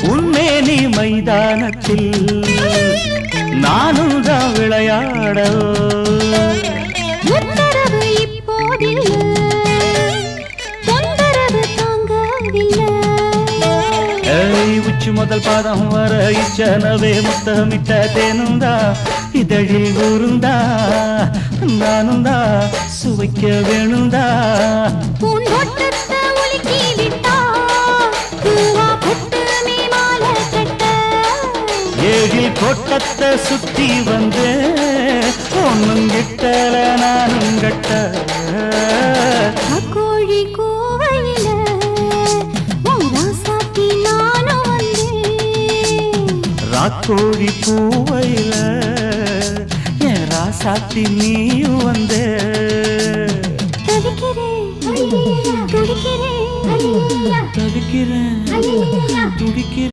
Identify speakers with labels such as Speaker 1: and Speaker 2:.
Speaker 1: உன்மேனி மைதானத்தில் நானும் தான் விளையாட
Speaker 2: உத்தரவு இப்போதில்லை தொந்தரவு தாங்கவில்லை
Speaker 1: உச்சி முதல் பாதம் வர இச்சனவே முத்தமிட்ட தேனுந்தா இதழில் ஊருந்தா நானுந்தா சுவைக்க வேணுந்தா
Speaker 2: பூந்தோட்டத்தை உலுக்கி விட்டா பூவா புட்டு நீ மாலை கட்ட
Speaker 1: ஏழில் கோட்டத்தை சுத்தி வந்து ஒன்னும் கிட்டல நானும் கட்ட
Speaker 2: கோழி கோவையில சாத்தி நானும் வந்தேன்
Speaker 1: ராக்கோழி பூவையில என் ராசாத்தி நீயும் வந்து
Speaker 2: துடிக்கிறேன்
Speaker 1: துடிக்கிறேன் துடிக்கிறேன்